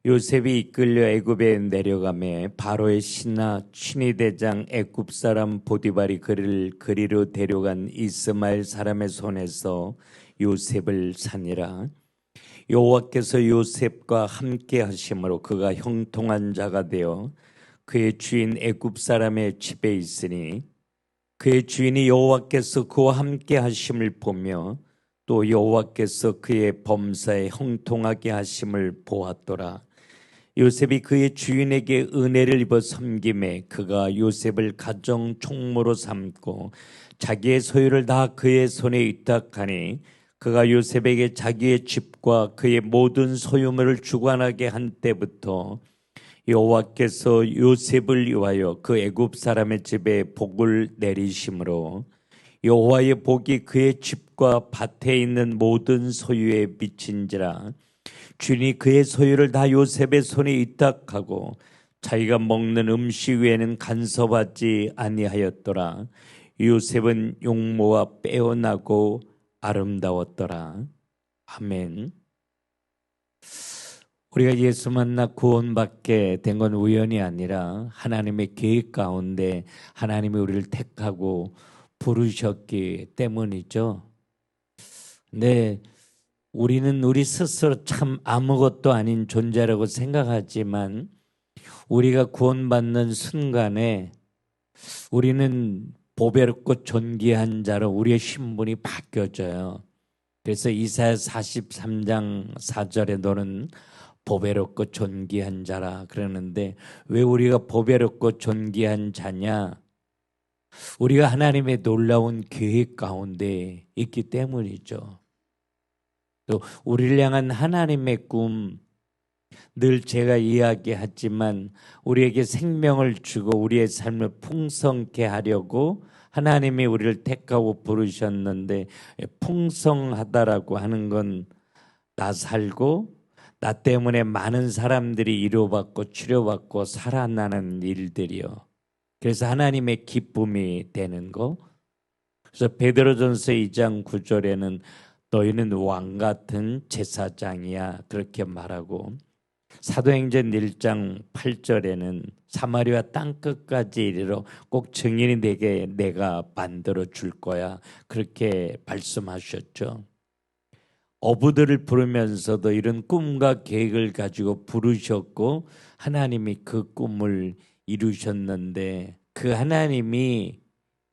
요셉이 이끌려 애굽에 내려가매 바로의 신하 친위대장 애굽 사람 보디발이 그를 그리로 데려간 이스마엘 사람의 손에서 요셉을 산이라. 여호와께서 요셉과 함께 하심으로 그가 형통한 자가 되어 그의 주인 애굽 사람의 집에 있으니 그의 주인이 여호와께서 그와 함께 하심을 보며 또 여호와께서 그의 범사에 형통하게 하심을 보았더라. 요셉이 그의 주인에게 은혜를 입어 섬김에 그가 요셉을 가정 총무로 삼고 자기의 소유를 다 그의 손에 위탁하니 그가 요셉에게 자기의 집과 그의 모든 소유물을 주관하게 한 때부터 여호와께서 요셉을 위하여 그 애굽 사람의 집에 복을 내리심으로 여호와의 복이 그의 집과 밭에 있는 모든 소유에 미친지라. 주인이 그의 소유를 다 요셉의 손에 위탁하고 자기가 먹는 음식 외에는 간섭하지 아니하였더라. 요셉은 용모와 빼어나고 아름다웠더라. 아멘. 우리가 예수 만나 구원받게 된 건 우연이 아니라 하나님의 계획 가운데 하나님이 우리를 택하고 부르셨기 때문이죠. 네. 우리는 우리 스스로 참 아무것도 아닌 존재라고 생각하지만 우리가 구원받는 순간에 우리는 보배롭고 존귀한 자로 우리의 신분이 바뀌어져요. 그래서 이사야 43장 4절에 너는 보배롭고 존귀한 자라 그러는데 왜 우리가 보배롭고 존귀한 자냐? 우리가 하나님의 놀라운 계획 가운데 있기 때문이죠. 또 우리를 향한 하나님의 꿈, 늘 제가 이야기하지만 우리에게 생명을 주고 우리의 삶을 풍성케 하려고 하나님이 우리를 택하고 부르셨는데, 풍성하다라고 하는 건 나 살고 나 때문에 많은 사람들이 위로받고 치료받고 살아나는 일들이요. 그래서 하나님의 기쁨이 되는 거. 그래서 베드로전서 2장 9절에는 너희는 왕 같은 제사장이야 그렇게 말하고, 사도행전 1장 8절에는 사마리아 땅끝까지 이르러 꼭 증인이 되게 내가 만들어 줄 거야 그렇게 말씀하셨죠. 어부들을 부르면서도 이런 꿈과 계획을 가지고 부르셨고 하나님이 그 꿈을 이루셨는데, 그 하나님이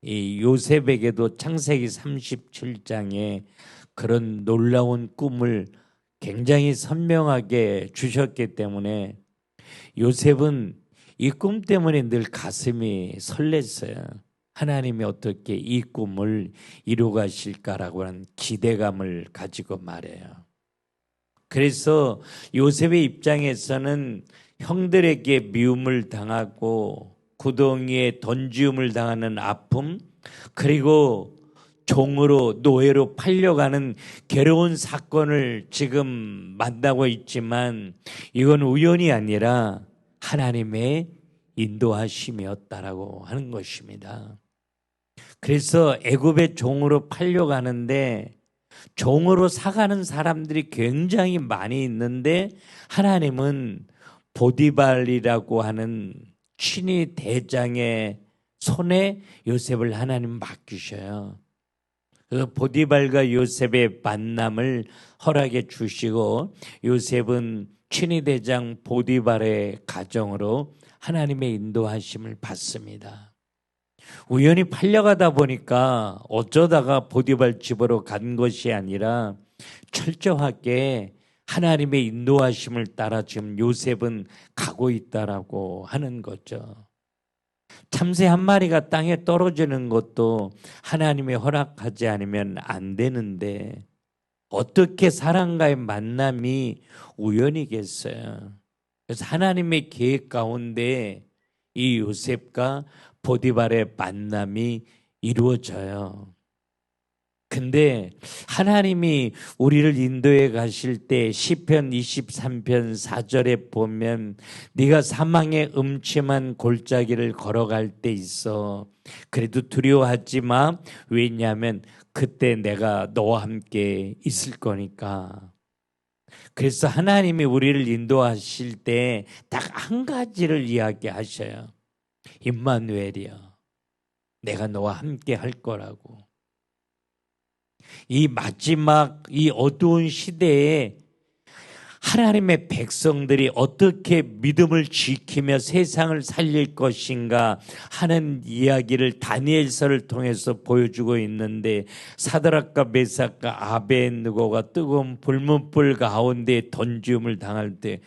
이 요셉에게도 창세기 37장에 그런 놀라운 꿈을 굉장히 선명하게 주셨기 때문에 요셉은 이 꿈 때문에 늘 가슴이 설렜어요. 하나님이 어떻게 이 꿈을 이루가실까라고 하는 기대감을 가지고 말해요. 그래서 요셉의 입장에서는 형들에게 미움을 당하고 구덩이에 던지움을 당하는 아픔, 그리고 종으로 노예로 팔려가는 괴로운 사건을 지금 만나고 있지만 이건 우연이 아니라 하나님의 인도하심이었다라고 하는 것입니다. 그래서 애굽의 종으로 팔려가는데 종으로 사가는 사람들이 굉장히 많이 있는데 하나님은 보디발이라고 하는 친위 대장의 손에 요셉을 하나님 맡기셔요. 그 보디발과 요셉의 만남을 허락해 주시고 요셉은 친위 대장 보디발의 가정으로 하나님의 인도하심을 받습니다. 우연히 팔려가다 보니까 어쩌다가 보디발 집으로 간 것이 아니라 철저하게 하나님의 인도하심을 따라 지금 요셉은 가고 있다라고 하는 거죠. 참새 한 마리가 땅에 떨어지는 것도 하나님이 허락하지 않으면 안 되는데 어떻게 사람과의 만남이 우연이겠어요. 그래서 하나님의 계획 가운데 이 요셉과 보디발의 만남이 이루어져요. 근데 하나님이 우리를 인도해 가실 때 시편 23편 4절에 보면 네가 사망의 음침한 골짜기를 걸어갈 때 있어. 그래도 두려워하지 마. 왜냐하면 그때 내가 너와 함께 있을 거니까. 그래서 하나님이 우리를 인도하실 때 딱 한 가지를 이야기하셔요. 임마누엘이여, 내가 너와 함께 할 거라고. 이 마지막 이 어두운 시대에 하나님의 백성들이 어떻게 믿음을 지키며 세상을 살릴 것인가 하는 이야기를 다니엘서를 통해서 보여주고 있는데, 사드락과 메삭과 아벳느고가 뜨거운 불문불 가운데 던짐을 당할 때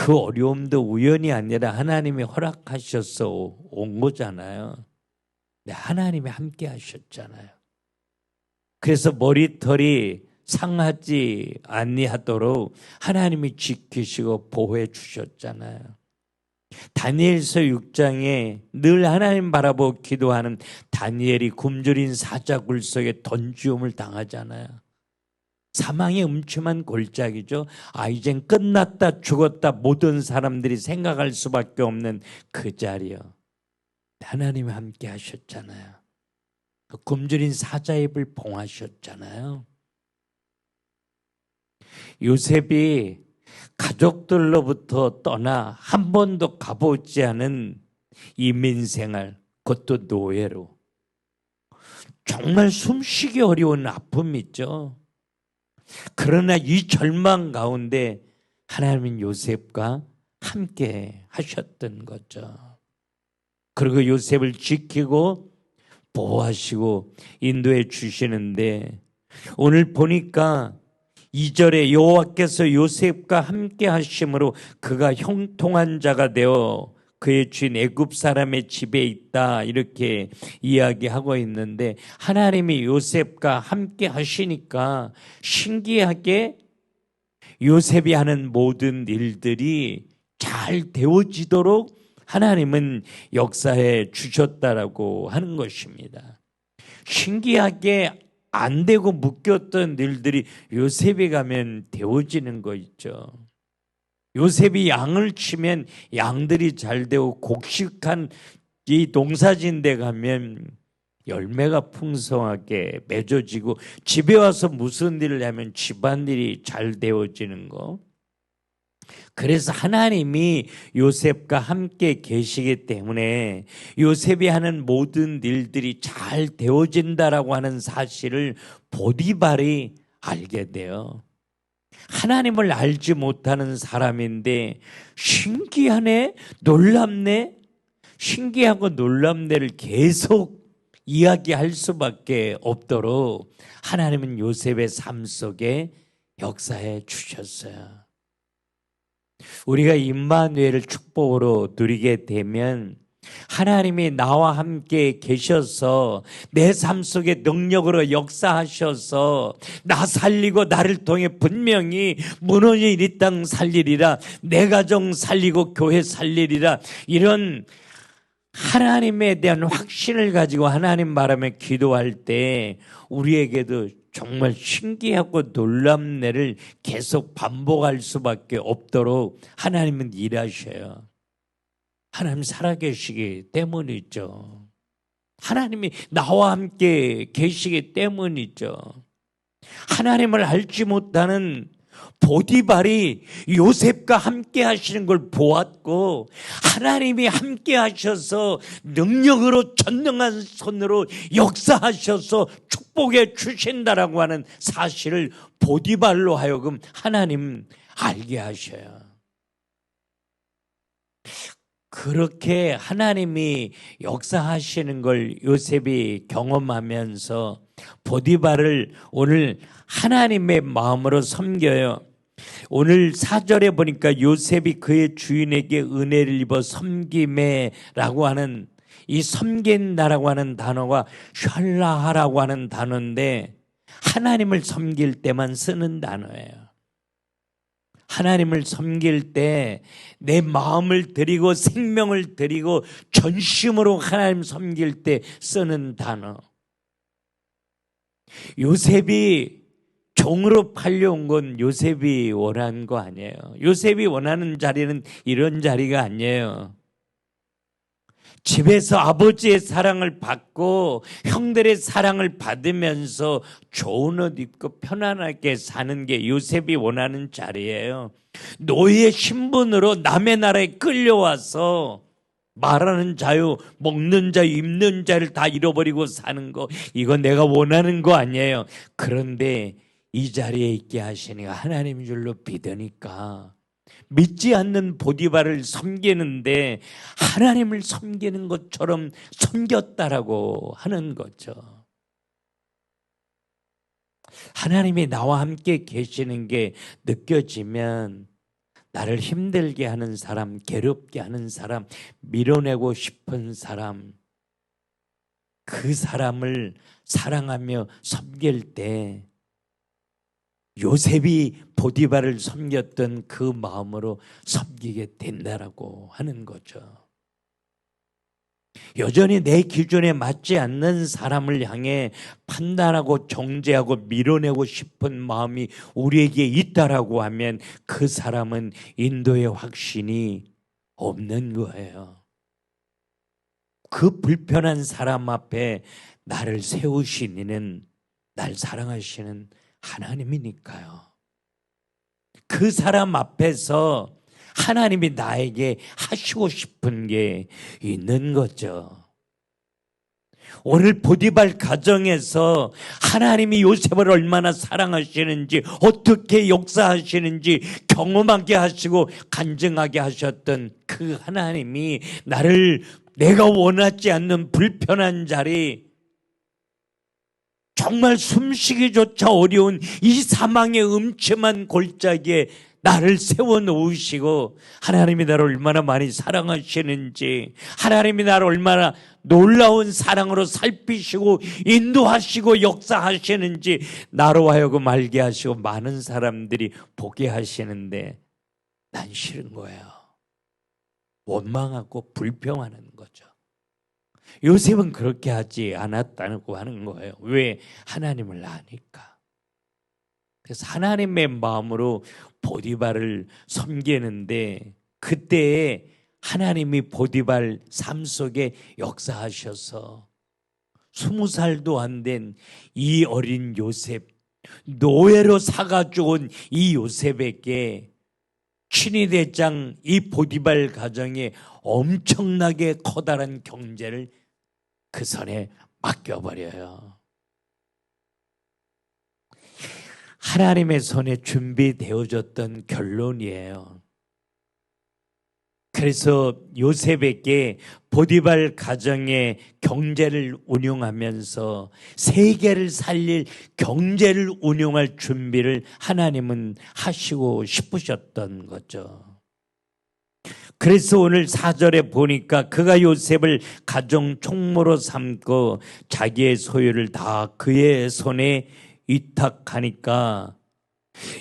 그 어려움도 우연이 아니라 하나님이 허락하셔서 온 거잖아요. 네, 하나님이 함께 하셨잖아요. 그래서 머리털이 상하지 아니하도록 하나님이 지키시고 보호해 주셨잖아요. 다니엘서 6장에 늘 하나님 바라보고 기도하는 다니엘이 굶주린 사자굴 속에 던지움을 당하잖아요. 사망의 음침한 골짜기죠. 이젠 끝났다, 죽었다, 모든 사람들이 생각할 수밖에 없는 그 자리요. 하나님이 함께 하셨잖아요. 그 굶주린 사자의 입을 봉하셨잖아요. 요셉이 가족들로부터 떠나 한 번도 가보지 않은 이민생활, 그것도 노예로, 정말 숨쉬기 어려운 아픔이 있죠. 그러나 이 절망 가운데 하나님은 요셉과 함께 하셨던 거죠. 그리고 요셉을 지키고 보호하시고 인도해 주시는데, 오늘 보니까 2절에 여호와께서 요셉과 함께 하심으로 그가 형통한 자가 되어 그의 주인 애굽 사람의 집에 있다, 이렇게 이야기하고 있는데, 하나님이 요셉과 함께 하시니까 신기하게 요셉이 하는 모든 일들이 잘 되어지도록 하나님은 역사해 주셨다라고 하는 것입니다. 신기하게 안 되고 묶였던 일들이 요셉이 가면 되어지는 거 있죠. 요셉이 양을 치면 양들이 잘 되고, 곡식한 이 농사진 데 가면 열매가 풍성하게 맺어지고, 집에 와서 무슨 일을 하면 집안일이 잘 되어지는 거. 그래서 하나님이 요셉과 함께 계시기 때문에 요셉이 하는 모든 일들이 잘 되어진다라고 하는 사실을 보디발이 알게 돼요. 하나님을 알지 못하는 사람인데 신기하네, 놀랍네, 신기하고 놀랍네를 계속 이야기할 수밖에 없도록 하나님은 요셉의 삶 속에 역사해 주셨어요. 우리가 임마누엘을 축복으로 누리게 되면 하나님이 나와 함께 계셔서 내 삶 속에 능력으로 역사하셔서 나 살리고 나를 통해 분명히 무너진 이 땅 살리리라, 내 가정 살리고 교회 살리리라, 이런 하나님에 대한 확신을 가지고 하나님 바라며 기도할 때 우리에게도 정말 신기하고 놀랍은 일을 계속 반복할 수밖에 없도록 하나님은 일하셔요. 하나님 살아계시기 때문이죠. 하나님이 나와 함께 계시기 때문이죠. 하나님을 알지 못하는 보디발이 요셉과 함께 하시는 걸 보았고, 하나님이 함께 하셔서 능력으로 전능한 손으로 역사하셔서 축복해 주신다라고 하는 사실을 보디발로 하여금 하나님 알게 하셔요. 그렇게 하나님이 역사하시는 걸 요셉이 경험하면서 보디발을 오늘 하나님의 마음으로 섬겨요. 오늘 4절에 보니까 요셉이 그의 주인에게 은혜를 입어 섬김에라고 하는, 이 섬긴다라고 하는 단어가 샬라하라고 하는 단어인데 하나님을 섬길 때만 쓰는 단어예요. 하나님을 섬길 때 내 마음을 드리고 생명을 드리고 전심으로 하나님 섬길 때 쓰는 단어. 요셉이 종으로 팔려온 건 요셉이 원한 거 아니에요. 요셉이 원하는 자리는 이런 자리가 아니에요. 집에서 아버지의 사랑을 받고 형들의 사랑을 받으면서 좋은 옷 입고 편안하게 사는 게 요셉이 원하는 자리예요. 노예 신분으로 남의 나라에 끌려와서 말하는 자유, 먹는 자유, 입는 자를 다 잃어버리고 사는 거, 이거 내가 원하는 거 아니에요. 그런데 이 자리에 있게 하시니까 하나님 줄로 믿으니까 믿지 않는 보디발을 섬기는데 하나님을 섬기는 것처럼 섬겼다라고 하는 거죠. 하나님이 나와 함께 계시는 게 느껴지면 나를 힘들게 하는 사람, 괴롭게 하는 사람, 밀어내고 싶은 사람, 그 사람을 사랑하며 섬길 때 요셉이 보디발을 섬겼던 그 마음으로 섬기게 된다라고 하는 거죠. 여전히 내 기준에 맞지 않는 사람을 향해 판단하고 정죄하고 밀어내고 싶은 마음이 우리에게 있다라고 하면 그 사람은 인도의 확신이 없는 거예요. 그 불편한 사람 앞에 나를 세우신 이는 날 사랑하시는 하나님이니까요. 그 사람 앞에서 하나님이 나에게 하시고 싶은 게 있는 거죠. 오늘 보디발 가정에서 하나님이 요셉을 얼마나 사랑하시는지, 어떻게 역사하시는지 경험하게 하시고 간증하게 하셨던 그 하나님이 나를 내가 원하지 않는 불편한 자리, 정말 숨쉬기조차 어려운 이 사망의 음침한 골짜기에 나를 세워놓으시고 하나님이 나를 얼마나 많이 사랑하시는지, 하나님이 나를 얼마나 놀라운 사랑으로 살피시고 인도하시고 역사하시는지 나로 하여금 알게 하시고 많은 사람들이 보게 하시는데 난 싫은 거예요. 원망하고 불평하는 거죠. 요셉은 그렇게 하지 않았다고 하는 거예요. 왜? 하나님을 아니까. 그래서 하나님의 마음으로 보디발을 섬기는데 그때에 하나님이 보디발 삶 속에 역사하셔서 20살도 안 된 이 어린 요셉, 노예로 사가지고 온 이 요셉에게 친위대장 이 보디발 가정에 엄청나게 커다란 경제를 그 손에 맡겨버려요. 하나님의 손에 준비되어졌던 결론이에요. 그래서 요셉에게 보디발 가정의 경제를 운용하면서 세계를 살릴 경제를 운용할 준비를 하나님은 하시고 싶으셨던 거죠. 그래서 오늘 4절에 보니까 그가 요셉을 가정 총무로 삼고 자기의 소유를 다 그의 손에 위탁하니까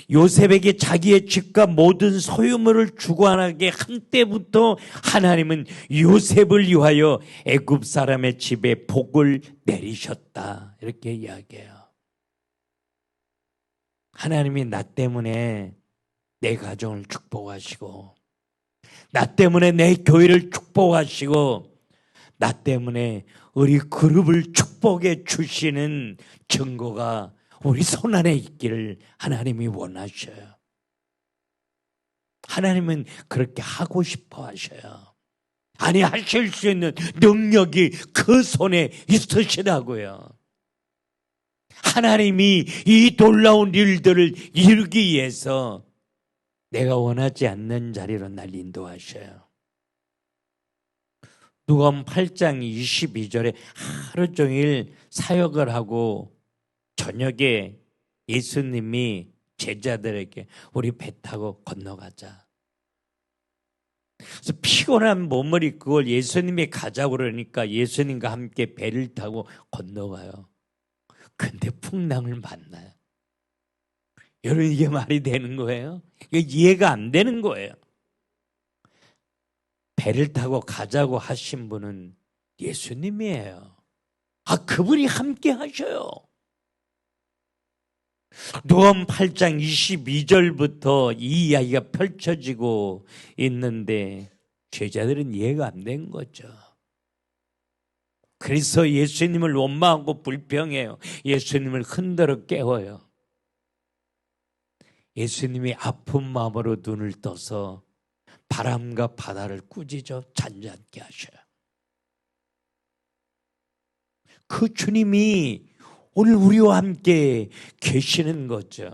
요셉에게 자기의 집과 모든 소유물을 주관하게 한 때부터 하나님은 요셉을 위하여 애굽 사람의 집에 복을 내리셨다, 이렇게 이야기해요. 하나님이 나 때문에 내 가정을 축복하시고, 나 때문에 내 교회를 축복하시고, 나 때문에 우리 그룹을 축복해 주시는 증거가 우리 손안에 있기를 하나님이 원하셔요. 하나님은 그렇게 하고 싶어 하셔요. 아니, 하실 수 있는 능력이 그 손에 있으시다고요. 하나님이 이 놀라운 일들을 이루기 위해서 내가 원하지 않는 자리로 날 인도하셔요. 누가복음 8장 22절에 하루 종일 사역을 하고 저녁에 예수님이 제자들에게 우리 배 타고 건너가자. 그래서 피곤한 몸을 입고 그걸 예수님이 가자고 그러니까 예수님과 함께 배를 타고 건너가요. 근데 풍랑을 만나요. 여러분, 이게 말이 되는 거예요? 이게 이해가 안 되는 거예요. 배를 타고 가자고 하신 분은 예수님이에요. 그분이 함께 하셔요. 누가복음 8장 22절부터 이 이야기가 펼쳐지고 있는데 제자들은 이해가 안 된 거죠. 그래서 예수님을 원망하고 불평해요. 예수님을 흔들어 깨워요. 예수님이 아픈 마음으로 눈을 떠서 바람과 바다를 꾸짖어 잔잔케 하셔요. 그 주님이 오늘 우리와 함께 계시는 거죠.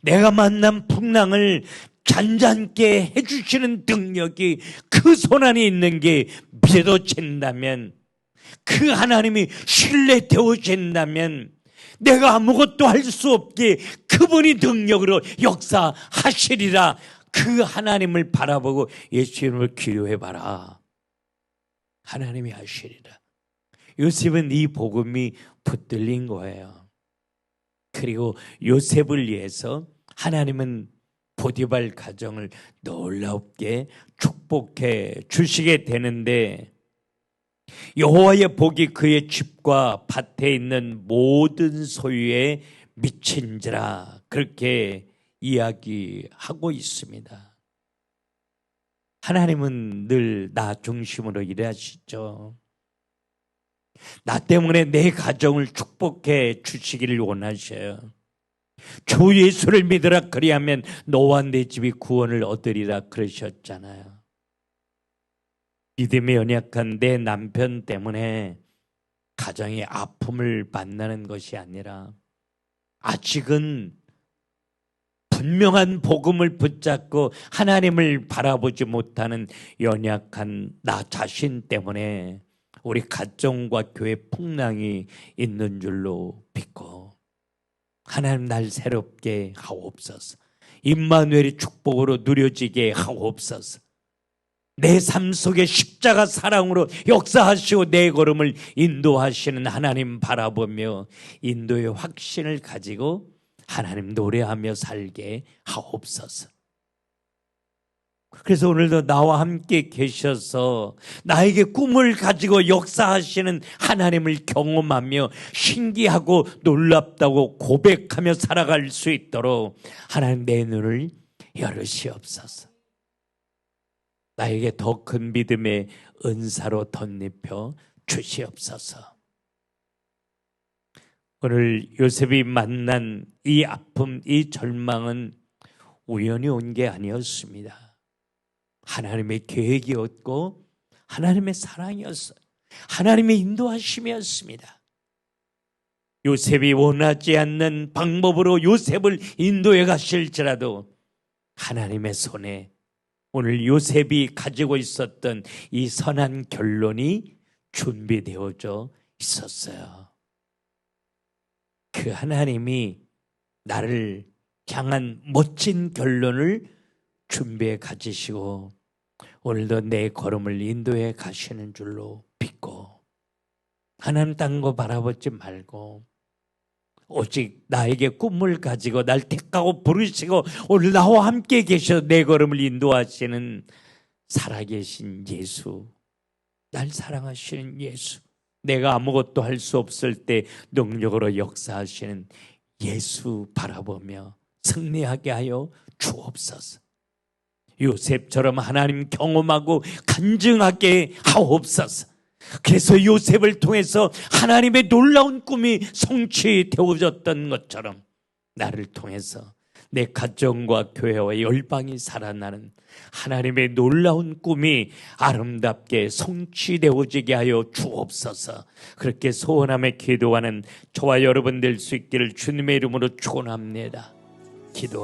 내가 만난 풍랑을 잔잔케 해주시는 능력이 그 손안에 있는 게 믿어진다면, 그 하나님이 신뢰되어진다면 내가 아무것도 할 수 없게 그분이 능력으로 역사하시리라. 그 하나님을 바라보고 예수님을 기도해봐라. 하나님이 하시리라. 요셉은 이 복음이 붙들린 거예요. 그리고 요셉을 위해서 하나님은 보디발 가정을 놀랍게 축복해 주시게 되는데, 여호와의 복이 그의 집과 밭에 있는 모든 소유에 미친지라, 그렇게 이야기하고 있습니다. 하나님은 늘 나 중심으로 일하시죠. 나 때문에 내 가정을 축복해 주시기를 원하셔요. 주 예수를 믿으라, 그리하면 너와 내 집이 구원을 얻으리라 그러셨잖아요. 믿음에 연약한 내 남편 때문에 가정의 아픔을 만나는 것이 아니라, 아직은 분명한 복음을 붙잡고 하나님을 바라보지 못하는 연약한 나 자신 때문에 우리 가정과 교회 풍랑이 있는 줄로 믿고, 하나님 날 새롭게 하옵소서. 임마누엘의 축복으로 누려지게 하옵소서. 내 삶 속에 십자가 사랑으로 역사하시고 내 걸음을 인도하시는 하나님 바라보며 인도의 확신을 가지고 하나님 노래하며 살게 하옵소서. 그래서 오늘도 나와 함께 계셔서 나에게 꿈을 가지고 역사하시는 하나님을 경험하며 신기하고 놀랍다고 고백하며 살아갈 수 있도록 하나님 내 눈을 열으시옵소서. 나에게 더 큰 믿음의 은사로 덧입혀 주시옵소서. 오늘 요셉이 만난 이 아픔, 이 절망은 우연히 온 게 아니었습니다. 하나님의 계획이었고 하나님의 사랑이었어요. 하나님의 인도하심이었습니다. 요셉이 원하지 않는 방법으로 요셉을 인도해 가실지라도 하나님의 손에 오늘 요셉이 가지고 있었던 이 선한 결론이 준비되어져 있었어요. 그 하나님이 나를 향한 멋진 결론을 준비해 가지시고 오늘도 내 걸음을 인도해 가시는 줄로 믿고, 하나님 딴 거 바라보지 말고 오직 나에게 꿈을 가지고 날 택하고 부르시고 오늘 나와 함께 계셔 내 걸음을 인도하시는 살아계신 예수, 날 사랑하시는 예수, 내가 아무것도 할 수 없을 때 능력으로 역사하시는 예수 바라보며 승리하게 하여 주옵소서. 요셉처럼 하나님 경험하고 간증하게 하옵소서. 그래서 요셉을 통해서 하나님의 놀라운 꿈이 성취되어졌던 것처럼 나를 통해서 내 가정과 교회와 열방이 살아나는 하나님의 놀라운 꿈이 아름답게 성취되어지게 하여 주옵소서. 그렇게 소원하며 기도하는 저와 여러분 될 수 있기를 주님의 이름으로 축원합니다. 기도